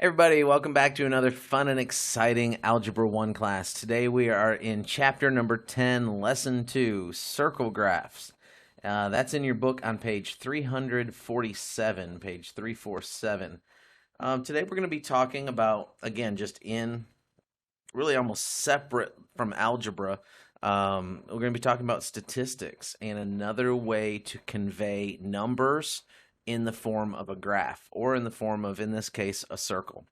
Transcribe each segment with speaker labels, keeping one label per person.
Speaker 1: Everybody, welcome back to another fun and exciting Algebra 1 class. Today we are in chapter number 10, lesson 2, circle graphs. That's in your book on page 347, page 347. Today we're going to be talking about, again, just in really almost separate from algebra, we're going to be talking about statistics and another way to convey numbers in the form of a graph, or in the form of, in this case, a circle.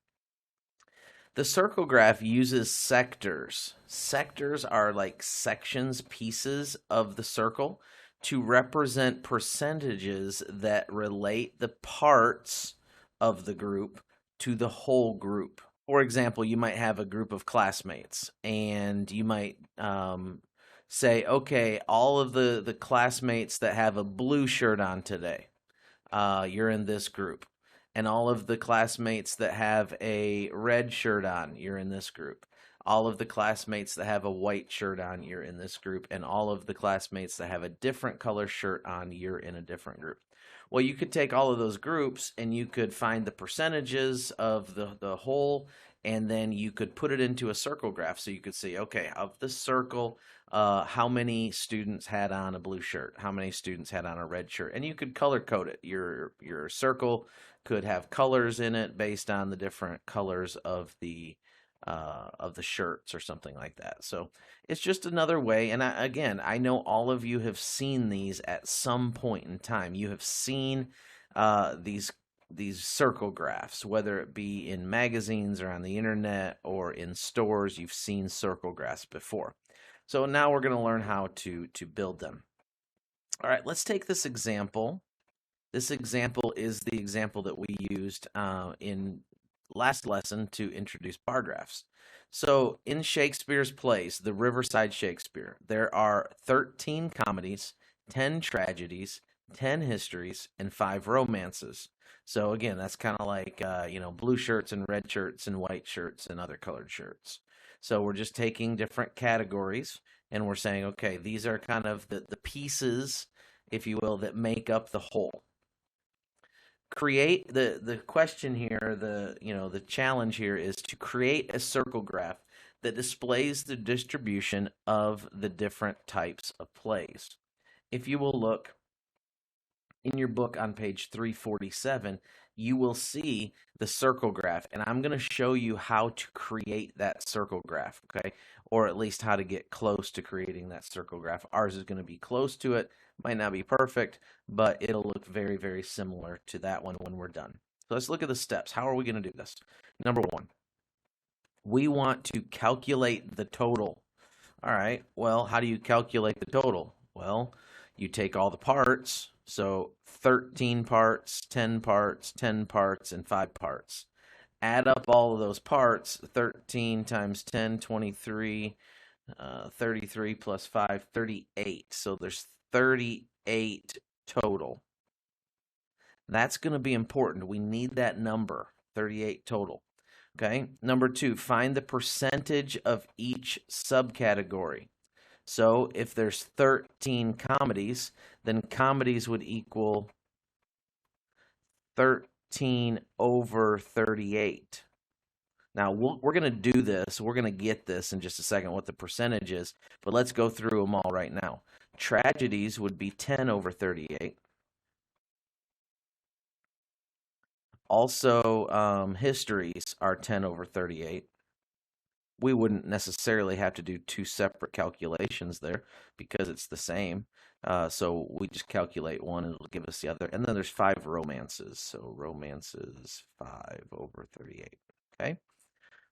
Speaker 1: The circle graph uses sectors. Sectors are like sections, pieces of the circle to represent percentages that relate the parts of the group to the whole group. For example, you might have a group of classmates, and you might say, okay, all of the classmates that have a blue shirt on today, you're in this group. And all of the classmates that have a red shirt on, you're in this group. All of the classmates that have a white shirt on, you're in this group. And all of the classmates that have a different color shirt on, you're in a different group. Well, you could take all of those groups and you could find the percentages of the whole, and then you could put it into a circle graph. So you could see, okay, of the circle, how many students had on a blue shirt, how many students had on a red shirt, and you could color code it. Your circle could have colors in it based on the different colors of the shirts or something like that. So it's just another way. And again, I know all of you have seen these at some point in time. You have seen these circle graphs, whether it be in magazines or on the internet or in stores. You've seen circle graphs before. So now we're going to learn how to build them. All right, let's take this example. This example is the example that we used in last lesson to introduce bar graphs. So in Shakespeare's plays, the Riverside Shakespeare, there are 13 comedies, 10 tragedies, 10 histories, and 5 romances. So again, that's kind of like blue shirts and red shirts and white shirts and other colored shirts. So we're just taking different categories and we're saying, okay, these are kind of the pieces, if you will, that make up the whole. Create the question here, the challenge here is to create a circle graph that displays the distribution of the different types of plays. If you will look in your book on page 347, you will see the circle graph, and I'm going to show you how to create that circle graph, okay? Or at least how to get close to creating that circle graph. Ours is going to be close to it, might not be perfect, but it'll look very, very similar to that one when we're done. So let's look at the steps. How are we going to do this? Number one, we want to calculate the total. All right, well, how do you calculate the total? Well, you take all the parts, so 13 parts, 10 parts, 10 parts, and 5 parts. Add up all of those parts, 13 times 10, 23, 33 plus 5, 38. So there's 38 total. That's going to be important. We need that number, 38 total. Okay, number two, find the percentage of each subcategory. So if there's 13 comedies, then comedies would equal 13 over 38. Now, we're going to do this. We're going to get this in just a second, what the percentage is. But let's go through them all right now. Tragedies would be 10 over 38. Also, histories are 10 over 38. We wouldn't necessarily have to do two separate calculations there because it's the same. So we just calculate one and it'll give us the other. And then there's 5 romances. So romances 5 over 38. Okay.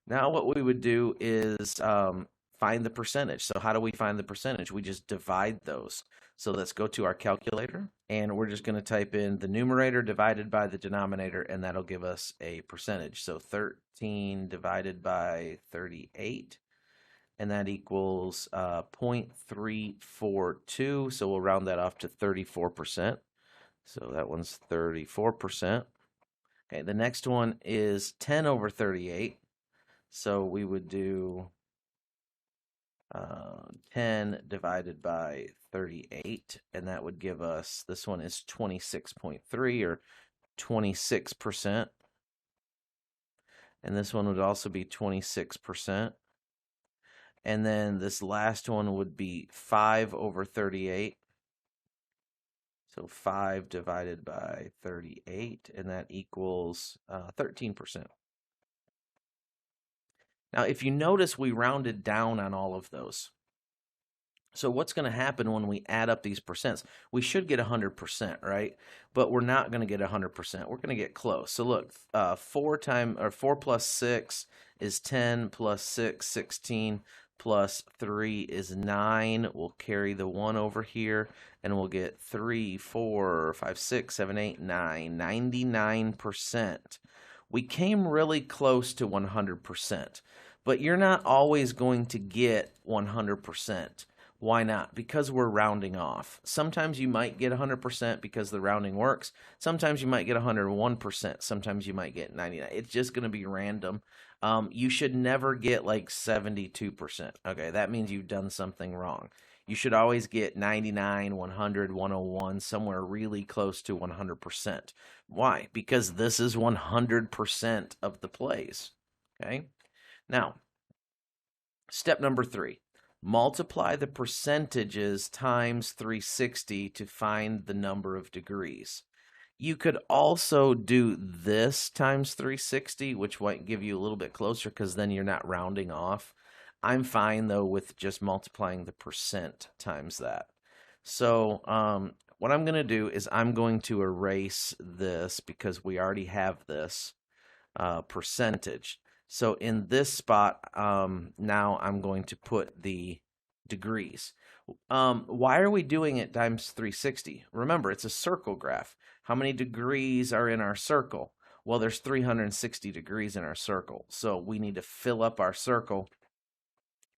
Speaker 1: Now what we would do is find the percentage. So how do we find the percentage? We just divide those. So let's go to our calculator, and we're just going to type in the numerator divided by the denominator, and that'll give us a percentage. So 13 divided by 38, and that equals 0.342. So we'll round that off to 34%. So that one's 34%. Okay, the next one is 10 over 38. So we would do 10 divided by 38, and that would give us, this one is 26.3 or 26%. and this one would also be 26%. And then this last one would be 5 over 38. So 5 divided by 38, and that equals 13%. Now, if you notice, we rounded down on all of those. So what's going to happen when we add up these percents? We should get 100%, right? But we're not going to get 100%. We're going to get close. So look, 4 plus 6 is 10, plus 6, 16, plus 3 is 9. We'll carry the 1 over here, and we'll get 3, 4, 5, 6, 7, 8, 9, 99%. We came really close to 100%, but you're not always going to get 100%. Why not? Because we're rounding off. Sometimes you might get 100% because the rounding works. Sometimes you might get 101%. Sometimes you might get 99%. It's just going to be random. You should never get like 72%. Okay, that means you've done something wrong. You should always get 99, 100, 101, somewhere really close to 100%. Why? Because this is 100% of the plays. Okay? Now, step number 3. Multiply the percentages times 360 to find the number of degrees. You could also do this times 360, which might give you a little bit closer because then you're not rounding off. I'm fine, though, with just multiplying the percent times that. So what I'm going to do is I'm going to erase this because we already have this percentage. So in this spot, now I'm going to put the degrees. Why are we doing it times 360? Remember, it's a circle graph. How many degrees are in our circle? Well, there's 360 degrees in our circle. So we need to fill up our circle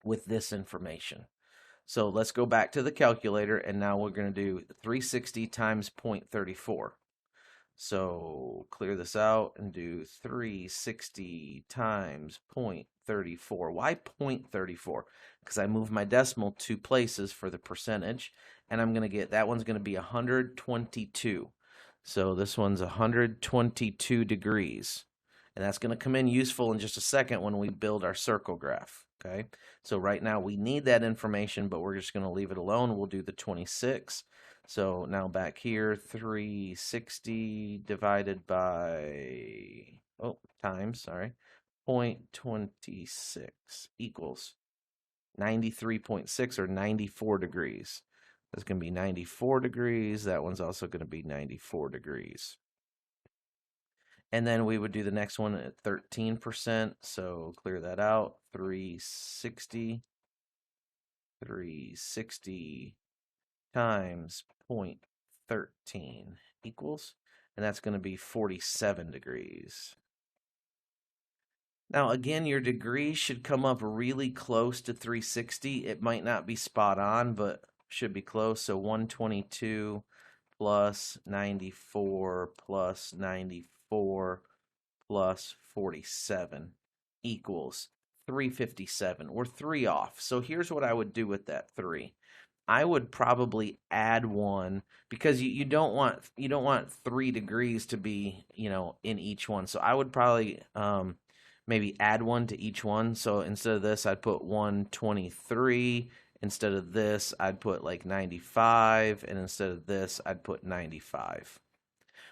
Speaker 1: with this information. So let's go back to the calculator, and now we're going to do 360 times 0.34. So clear this out and do 360 times 0.34. Why 0.34? Because I moved my decimal 2 places for the percentage, and I'm going to get, that one's going to be 122. So this one's 122 degrees. And that's going to come in useful in just a second when we build our circle graph. Okay, so right now we need that information, but we're just going to leave it alone. We'll do the 26. So now back here, 360 divided by, times, sorry, 0.26 equals 93.6 or 94 degrees. That's going to be 94 degrees. That one's also going to be 94 degrees. And then we would do the next one at 13%. So clear that out. 360 times 0.13 equals, and that's going to be 47 degrees. Now, again, your degrees should come up really close to 360. It might not be spot on, but should be close. So 122 plus 94 plus 94 plus 47 equals 357. We're 3 off. So here's what I would do with that 3. I would probably add 1 because you don't want 3 degrees to be, in each one. So I would probably maybe add 1 to each one. So instead of this, I'd put 123. Instead of this, I'd put like 95, and instead of this, I'd put 95.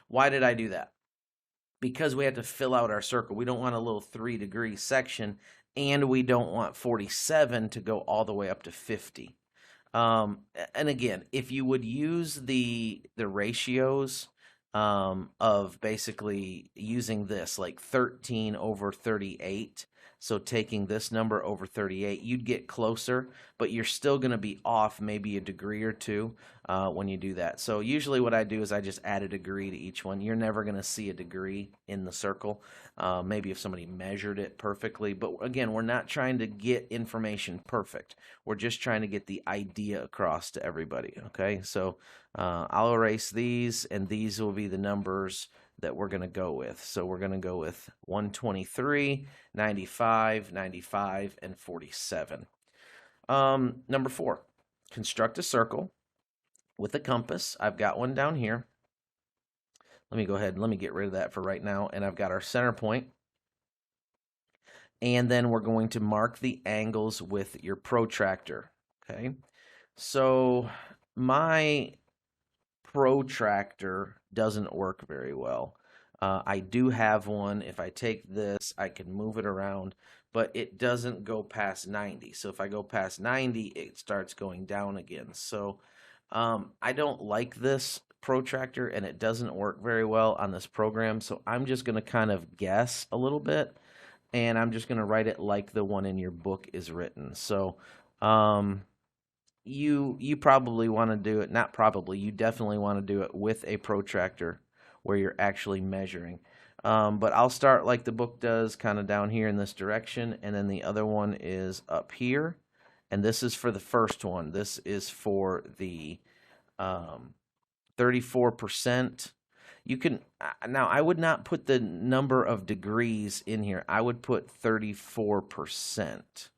Speaker 1: Why did I do that? Because we have to fill out our circle. We don't want a little 3-degree section, and we don't want 47 to go all the way up to 50. And again, if you would use the ratios of basically using this, like 13 over 38, so taking this number over 38, you'd get closer, but you're still going to be off maybe a degree or two when you do that. So usually what I do is I just add a degree to each one. You're never going to see a degree in the circle, maybe if somebody measured it perfectly. But again, we're not trying to get information perfect. We're just trying to get the idea across to everybody, okay? So I'll erase these, and these will be the numbers that we're going to go with. So we're going to go with 123, 95, 95, and 47. Number 4, construct a circle with a compass. I've got one down here. Let me go ahead and let me get rid of that for right now. And I've got our center point. and then we're going to mark the angles with your protractor. Okay, so my protractor doesn't work very well. I do have one. If I take this, I can move it around, but it doesn't go past 90. So if I go past 90, it starts going down again. So I don't like this protractor, and it doesn't work very well on this program. So I'm just going to kind of guess a little bit, and I'm just going to write it like the one in your book is written. So um, you probably want to do it, not probably, you definitely want to do it with a protractor where you're actually measuring. But I'll start like the book does, kind of down here in this direction, and then the other one is up here. And this is for the first one. This is for the 34%. You can now, I would not put the number of degrees in here. I would put 34%.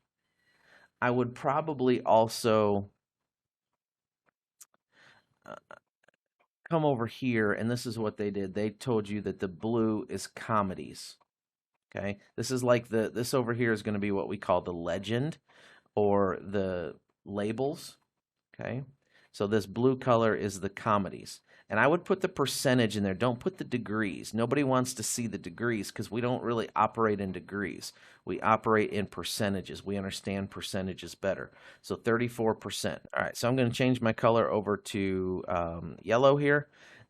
Speaker 1: I would probably also come over here, and this is what they did. They told you that the blue is comedies. Okay, this is like this over here is going to be what we call the legend or the labels. Okay, so this blue color is the comedies. And I would put the percentage in there. Don't put the degrees. Nobody wants to see the degrees because we don't really operate in degrees. We operate in percentages. We understand percentages better. So 34%. All right, so I'm going to change my color over to yellow here.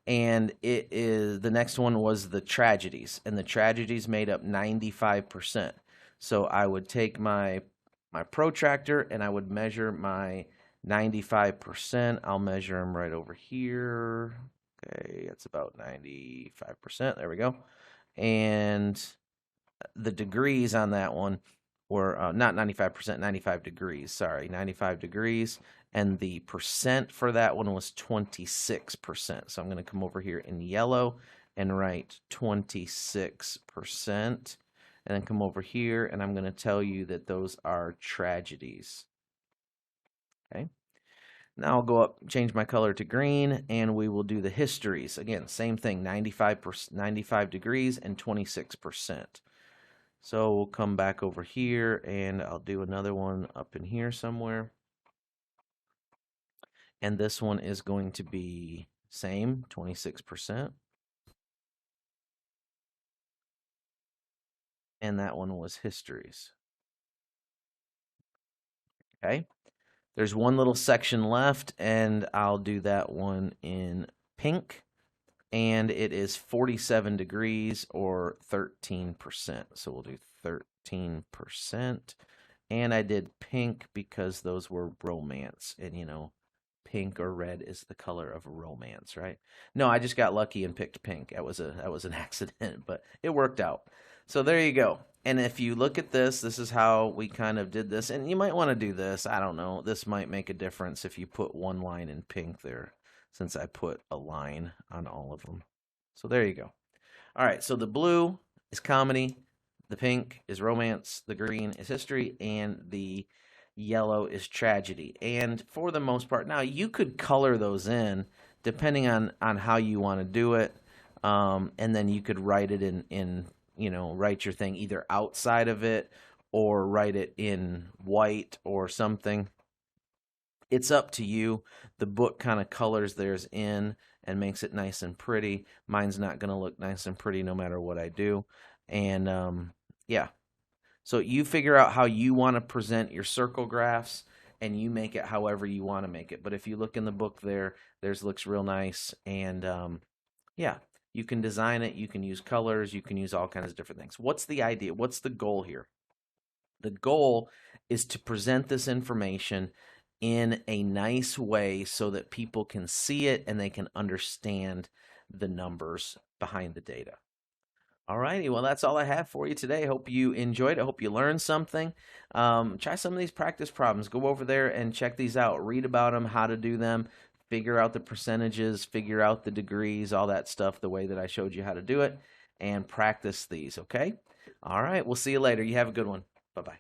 Speaker 1: And it is, the next one was the tragedies. And the tragedies made up 95%. So I would take my protractor and I would measure my 95%. I'll measure them right over here. Okay, that's about 95%. There we go. And the degrees on that one were not 95%, 95 degrees. Sorry, 95 degrees. And the percent for that one was 26%. So I'm going to come over here in yellow and write 26%. And then come over here and I'm going to tell you that those are tragedies. Okay. Now I'll go up, change my color to green, and we will do the histories. Again, same thing, 95 degrees and 26%. So we'll come back over here, and I'll do another one up in here somewhere. And this one is going to be same, 26%. And that one was histories. Okay. There's one little section left, and I'll do that one in pink. And it is 47 degrees or 13%. So we'll do 13%. And I did pink because those were romance. And, you know, pink or red is the color of romance, right? No, I just got lucky and picked pink. That was an accident, but it worked out. So there you go. And if you look at this, this is how we kind of did this. And you might want to do this. I don't know. This might make a difference if you put one line in pink there, since I put a line on all of them. So there you go. All right, so the blue is comedy, the pink is romance, the green is history, and the yellow is tragedy. And for the most part, now you could color those in depending on how you want to do it. And then you could write it in write your thing either outside of it or write it in white or something. It's up to you. The book kind of colors theirs in and makes it nice and pretty. Mine's not going to look nice and pretty no matter what I do. And yeah. So you figure out how you want to present your circle graphs and you make it however you want to make it. But if you look in the book there, theirs looks real nice. And yeah, you can design it. You can use colors. You can use all kinds of different things. What's the idea? What's the goal here? The goal is to present this information in a nice way so that people can see it and they can understand the numbers behind the data. All righty, well, that's all I have for you today. Hope you enjoyed. I hope you learned something. Try some of these practice problems. Go over there and check these out. Read about them, how to do them, figure out the percentages, figure out the degrees, all that stuff the way that I showed you how to do it, and practice these, okay? All right, we'll see you later. You have a good one. Bye-bye.